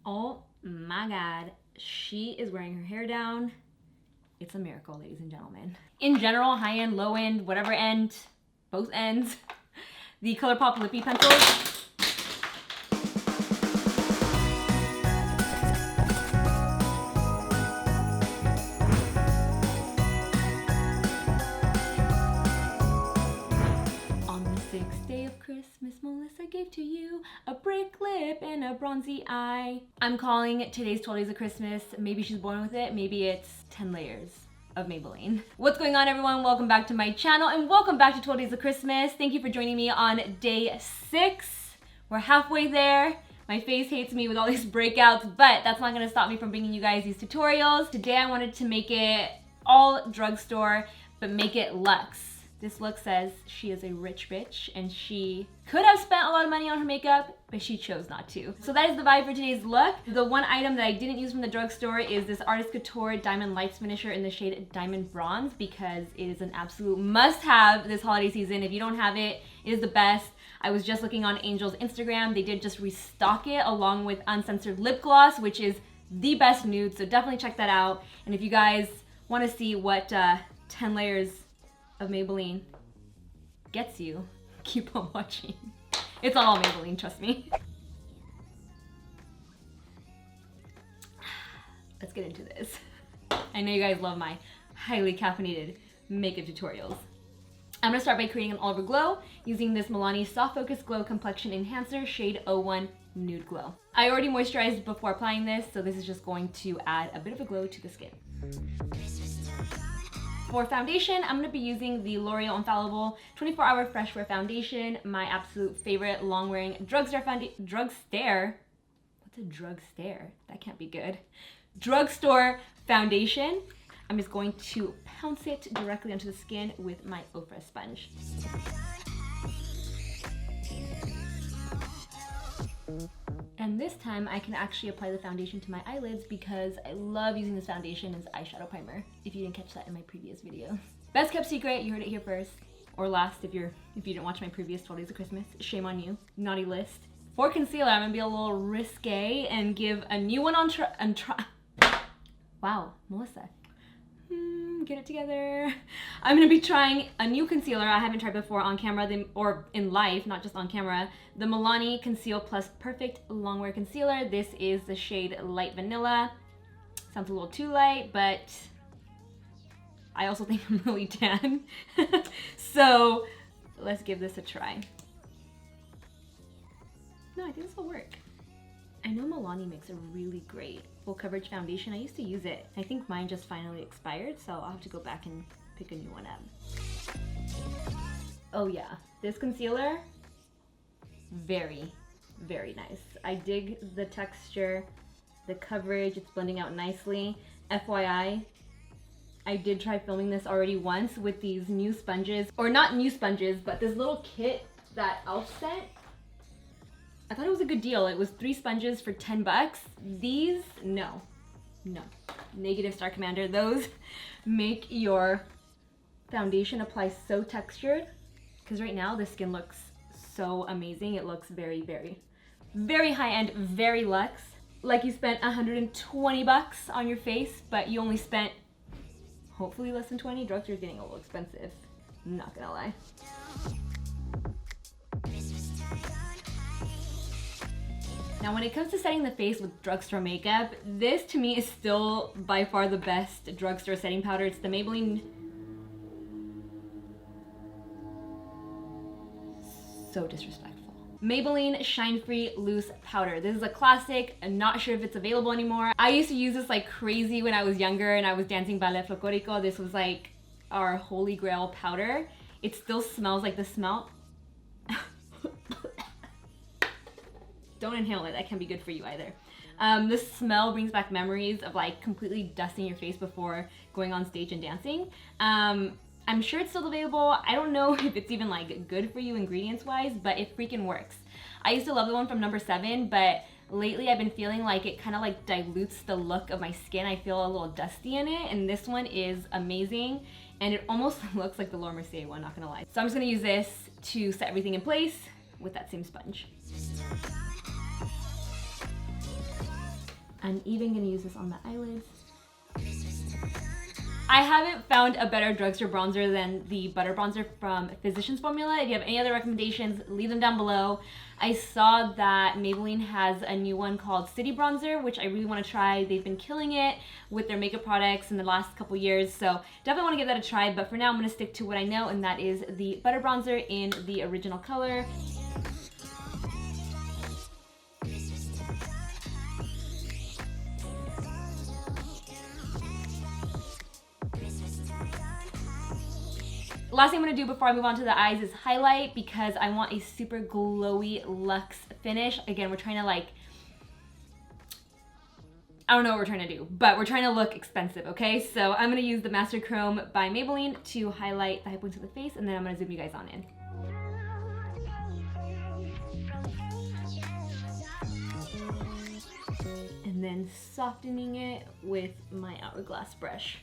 Oh my God, she is wearing her hair down. It's a miracle, ladies and gentlemen. In general, high end, low end, whatever end, both ends, the ColourPop Lippy pencils. Christmas, Melissa gave to you a brick lip and a bronzy eye. I'm calling today's 12 Days of Christmas. Maybe she's born with it. Maybe it's 10 layers of Maybelline. What's going on, everyone? Welcome back to my channel and welcome back to 12 Days of Christmas. Thank you for joining me on day 6. We're halfway there. My face hates me with all these breakouts, but that's not gonna stop me from bringing you guys these tutorials. Today I wanted to make it all drugstore, but make it luxe. This look says she is a rich bitch and she could have spent a lot of money on her makeup, but she chose not to. So that is the vibe for today's look. The one item that I didn't use from the drugstore is this Artist Couture Diamond Lights finisher in the shade Diamond Bronze because it is an absolute must-have this holiday season. If you don't have it, it is the best. I was just looking on Angel's Instagram. They did just restock it along with Uncensored Lip Gloss, which is the best nude, so definitely check that out. And if you guys want to see what 10 layers of Maybelline gets you, keep on watching. It's not all Maybelline, trust me. Let's get into this. I know you guys love my highly caffeinated makeup tutorials. I'm gonna start by creating an all-over glow using this MILANI Soft Focus Glow Complexion Enhancer shade 01 Nude Glow. I already moisturized before applying this, so this is just going to add a bit of a glow to the skin. For foundation, I'm going to be using the L'Oreal Infallible 24-Hour Fresh Wear Foundation, my absolute favorite long-wearing drugstore foundation. Drugstore? What's a drugstore? That can't be good. Drugstore foundation. I'm just going to pounce it directly onto the skin with my Ofra sponge. And this time I can actually apply the foundation to my eyelids because I love using this foundation as eyeshadow primer, if you didn't catch that in my previous video. Best kept secret, you heard it here first, or last if you didn't watch my previous 12 Days of Christmas. Shame on you, naughty list. For concealer, I'm gonna be a little risque and give a new one on try. Wow, Melissa. Get it together. I'm gonna be trying a new concealer I haven't tried before on camera or in life, not just on camera. The MILANI Conceal Plus Perfect Longwear Concealer. This is the shade Light Vanilla. Sounds a little too light, but I also think I'm really tan. So let's give this a try. No, I think this will work. I know MILANI makes a really great full coverage foundation. I used to use it. I think mine just finally expired, so I'll have to go back and pick a new one up. Oh yeah, this concealer, very, very nice. I dig the texture, the coverage, it's blending out nicely. FYI, I did try filming this already once with these new sponges, or not new sponges, but this little kit that Elf sent. I thought it was a good deal. It was 3 sponges for 10 bucks. These, no. Negative Star Commander. Those make your foundation apply so textured. Because right now the skin looks so amazing. It looks very, very, very high end, very luxe. Like you spent 120 bucks on your face, but you only spent hopefully less than 20. Drugstore's getting a little expensive. I'm not gonna lie. Now when it comes to setting the face with drugstore makeup, this to me is still by far the best drugstore setting powder. It's the Maybelline. So disrespectful. Maybelline Shine Free Loose Powder. This is a classic. I'm not sure if it's available anymore. I used to use this like crazy when I was younger and I was dancing ballet folklorico. This was like our holy grail powder. It still smells like the smell. Don't inhale it, that can't be good for you either. The smell brings back memories of like completely dusting your face before going on stage and dancing. I'm sure it's still available. I don't know if it's even like good for you ingredients wise, but it freaking works. I used to love the one from No. 7, but lately I've been feeling like it kind of like dilutes the look of my skin. I feel a little dusty in it, and this one is amazing. And it almost looks like the Laura Mercier one, not gonna lie. So I'm just gonna use this to set everything in place with that same sponge. I'm even gonna use this on the eyelids. I haven't found a better drugstore bronzer than the Butter Bronzer from Physicians Formula. If you have any other recommendations, leave them down below. I saw that Maybelline has a new one called City Bronzer, which I really want to try. They've been killing it with their makeup products in the last couple years, so definitely want to give that a try. But for now, I'm going to stick to what I know, and that is the Butter Bronzer in the original color. Last thing I'm gonna do before I move on to the eyes is highlight, because I want a super glowy luxe finish. Again, we're trying to I don't know what we're trying to do, but we're trying to look expensive, okay? So I'm gonna use the Master Chrome by Maybelline to highlight the high points of the face, and then I'm gonna zoom you guys on in. And then softening it with my Hourglass brush.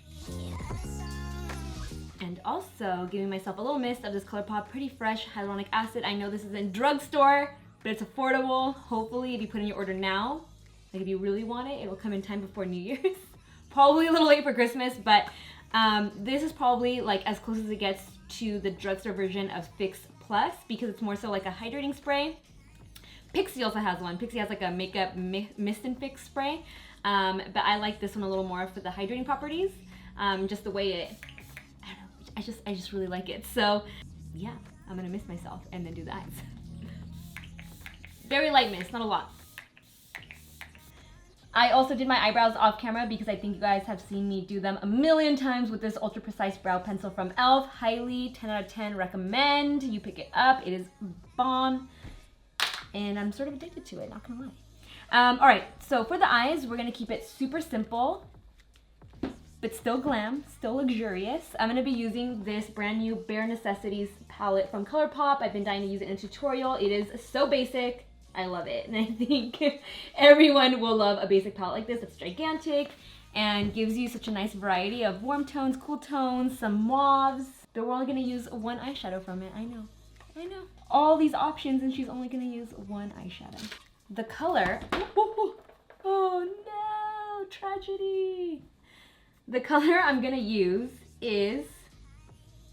And also giving myself a little mist of this ColourPop Pretty Fresh Hyaluronic Acid. I know this is in drugstore, but it's affordable. Hopefully, if you put in your order now, like if you really want it, it will come in time before New Year's. Probably a little late for Christmas, but this is probably like as close as it gets to the drugstore version of Fix Plus, because it's more so like a hydrating spray. Pixie also has one. Pixie has like a makeup mist and fix spray, but I like this one a little more for the hydrating properties. Just the way it, I just really like it. So yeah, I'm gonna mist myself and then do the eyes. Very light mist, not a lot. I also did my eyebrows off camera because I think you guys have seen me do them a million times with this ultra precise brow pencil from e.l.f. Highly 10 out of 10 recommend. You pick it up, it is bomb. And I'm sort of addicted to it, not gonna lie. All right, so for the eyes, we're gonna keep it super simple, but still glam, still luxurious. I'm gonna be using this brand new Bare Necessities palette from ColourPop. I've been dying to use it in a tutorial. It is so basic, I love it. And I think everyone will love a basic palette like this. It's gigantic and gives you such a nice variety of warm tones, cool tones, some mauves. But we're only gonna use one eyeshadow from it, I know. All these options and she's only gonna use one eyeshadow. The color, oh no, tragedy. The color I'm gonna use is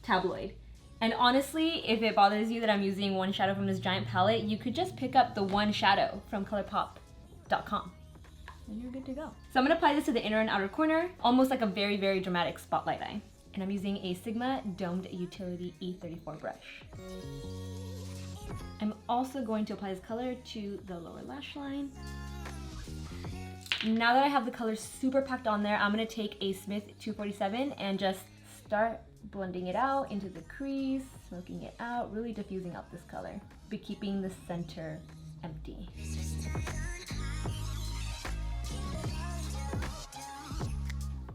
Tabloid. And honestly, if it bothers you that I'm using one shadow from this giant palette, you could just pick up the one shadow from ColourPop.com and you're good to go. So I'm gonna apply this to the inner and outer corner, almost like a very, very dramatic spotlight eye. And I'm using a Sigma Domed Utility E34 brush. I'm also going to apply this color to the lower lash line. Now that I have the color super packed on there, I'm gonna take a Smith 247 and just start blending it out into the crease, smoking it out, really diffusing out this color, but keeping the center empty.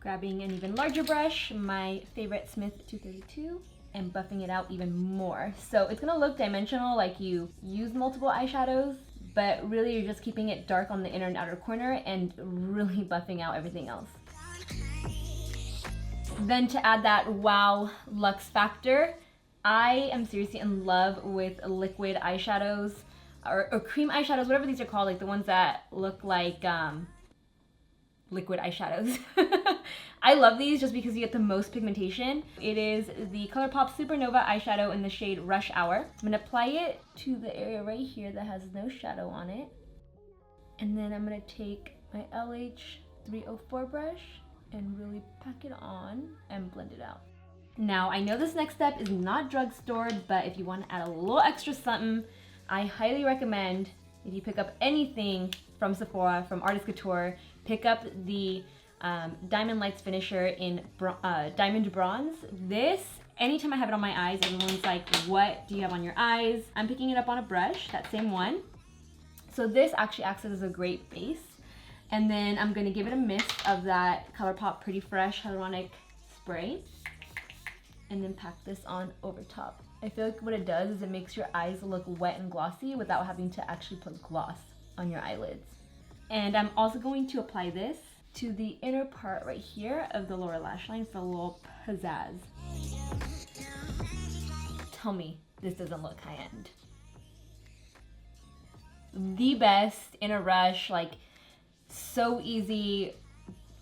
Grabbing an even larger brush, my favorite Smith 232, and buffing it out even more. So it's gonna look dimensional, like you use multiple eyeshadows, but really you're just keeping it dark on the inner and outer corner and really buffing out everything else. Then to add that wow luxe factor, I am seriously in love with liquid eyeshadows or cream eyeshadows, whatever these are called, like the ones that look like liquid eyeshadows. I love these just because you get the most pigmentation. It is the ColourPop Supernova eyeshadow in the shade Rush Hour. I'm gonna apply it to the area right here that has no shadow on it. And then I'm gonna take my LH304 brush and really pack it on and blend it out. Now, I know this next step is not drugstore, but if you want to add a little extra something, I highly recommend if you pick up anything from Sephora, from Artist Couture, pick up the Diamond Lights finisher in Diamond Bronze. This, anytime I have it on my eyes, everyone's like, what do you have on your eyes? I'm picking it up on a brush, that same one. So this actually acts as a great base. And then I'm gonna give it a mist of that ColourPop Pretty Fresh Hyaluronic Spray. And then pack this on over top. I feel like what it does is it makes your eyes look wet and glossy without having to actually put gloss on your eyelids. And I'm also going to apply this to the inner part right here of the lower lash line for a little pizzazz. Tell me this doesn't look high-end. The best, in a rush, like so easy.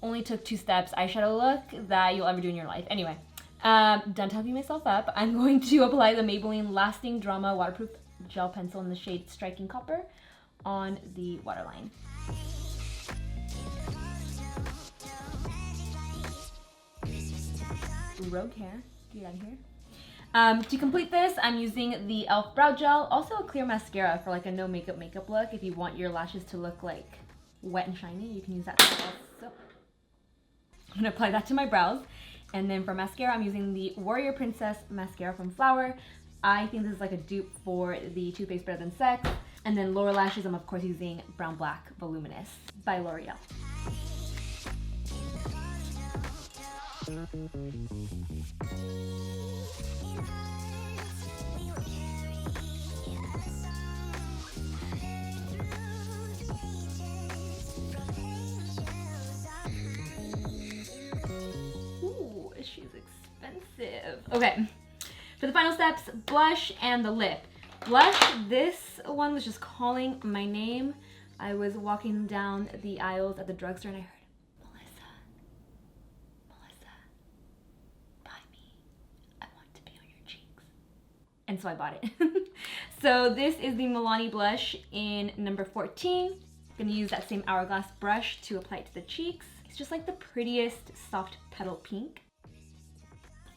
Only took 2 steps eyeshadow look that you'll ever do in your life. Anyway, done talking myself up. I'm going to apply the Maybelline Lasting Drama Waterproof Gel Pencil in the shade Striking Copper on the waterline. Rogue hair, get out of here. To complete this, I'm using the e.l.f. Brow Gel, also a clear mascara for like a no makeup look. If you want your lashes to look like wet and shiny, you can use that also. I'm gonna apply that to my brows. And then for mascara, I'm using the Warrior Princess mascara from Flower. I think this is like a dupe for the Too Faced Better Than Sex. And then lower lashes, I'm of course using Brown Black Voluminous by L'Oreal. Ooh, she's expensive. Okay, for the final steps, blush and the lip. Blush, this one was just calling my name. I was walking down the aisles at the drugstore and I heard, and so I bought it. So this is the Milani blush in number 14. I'm gonna use that same Hourglass brush to apply it to the cheeks. It's just like the prettiest soft petal pink.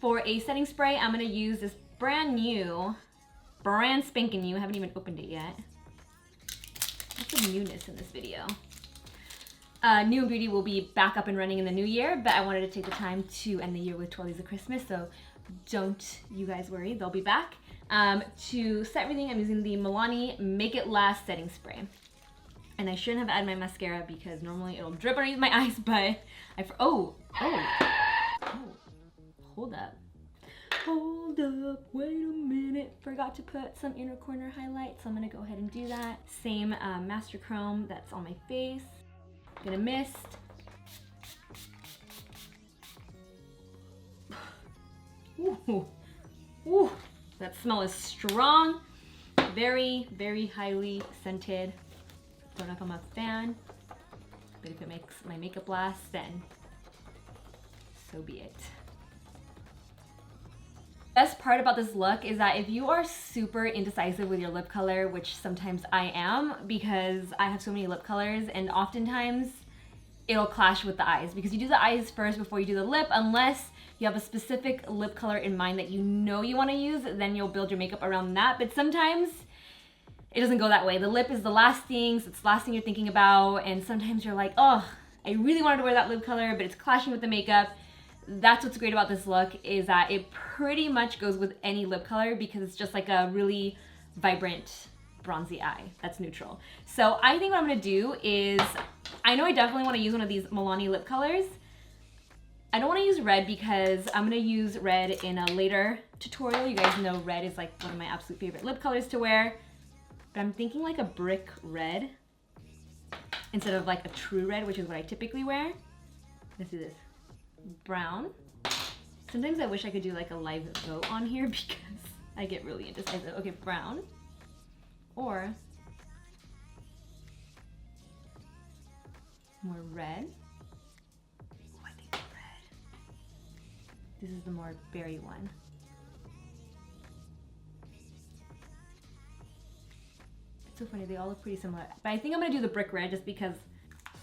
For a setting spray, I'm gonna use this brand spanking new, I haven't even opened it yet. Lots of newness in this video. New and Beauty will be back up and running in the new year, but I wanted to take the time to end the year with 12 Days of Christmas, so don't you guys worry, they'll be back. To set everything, I'm using the Milani Make It Last setting spray. And I shouldn't have added my mascara because normally it'll drip underneath my eyes, but hold up. Hold up, wait a minute. Forgot to put some inner corner highlight, so I'm gonna go ahead and do that. Same Master Chrome that's on my face. Gonna mist. Ooh, ooh, that smell is strong. Very, very highly scented. Don't know if I'm a fan, but if it makes my makeup last, then so be it. Best part about this look is that if you are super indecisive with your lip color, which sometimes I am because I have so many lip colors, and oftentimes it'll clash with the eyes because you do the eyes first before you do the lip, unless you have a specific lip color in mind that you know you want to use, then you'll build your makeup around that. But sometimes it doesn't go that way. The lip is the last thing, so it's the last thing you're thinking about, and sometimes you're like, oh, I really wanted to wear that lip color, but it's clashing with the makeup. That's what's great about this look, is that it pretty much goes with any lip color because it's just like a really vibrant bronzy eye that's neutral. So I think what I'm gonna do is, I know I definitely wanna use one of these Milani lip colors. I don't wanna use red because I'm gonna use red in a later tutorial. You guys know red is like one of my absolute favorite lip colors to wear. But I'm thinking like a brick red instead of like a true red, which is what I typically wear. Let's do this. Brown. Sometimes I wish I could do like a live vote on here because I get really indecisive. Okay, brown. Or more red. Oh, I think red. This is the more berry one. It's so funny, they all look pretty similar. But I think I'm gonna do the brick red just because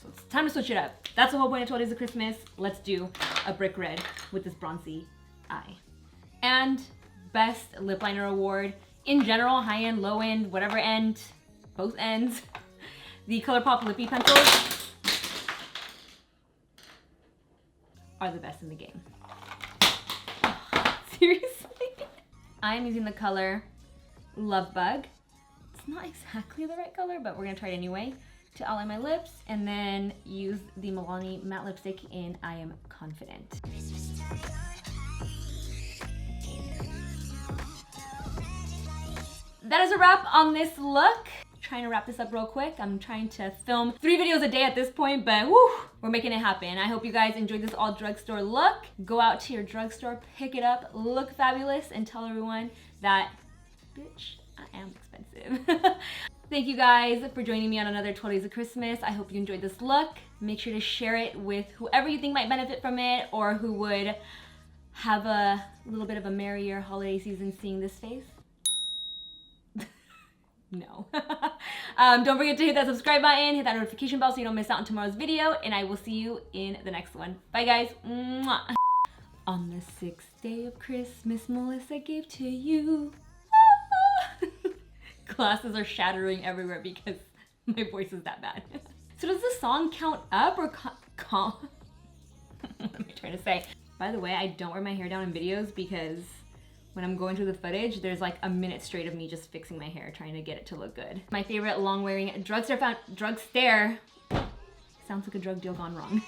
it's time to switch it up. That's the whole point of 12 Days of Christmas. Let's do a brick red with this bronzy eye. And best lip liner award in general, high end, low end, whatever end, both ends. The ColourPop Lippy pencils are the best in the game. Seriously? I'm using the color Love Bug. It's not exactly the right color, but we're gonna try it anyway, to outline my lips, and then use the Milani matte lipstick in I Am Confident. That is a wrap on this look. Trying to wrap this up real quick. I'm trying to film 3 videos a day at this point, but whew, we're making it happen. I hope you guys enjoyed this all drugstore look. Go out to your drugstore, pick it up, look fabulous, and tell everyone that, bitch, I am expensive. Thank you guys for joining me on another 12 Days of Christmas. I hope you enjoyed this look. Make sure to share it with whoever you think might benefit from it or who would have a little bit of a merrier holiday season seeing this face. No. Don't forget to hit that subscribe button, hit that notification bell so you don't miss out on tomorrow's video, and I will see you in the next one. Bye guys. Mwah. On the 6th day of Christmas, Melissa gave to you. Glasses are shattering everywhere because my voice is that bad. So does the song count up or what am I trying to say? By the way, I don't wear my hair down in videos because when I'm going through the footage, there's like a minute straight of me just fixing my hair, trying to get it to look good. My favorite long-wearing drugstore sounds like a drug deal gone wrong.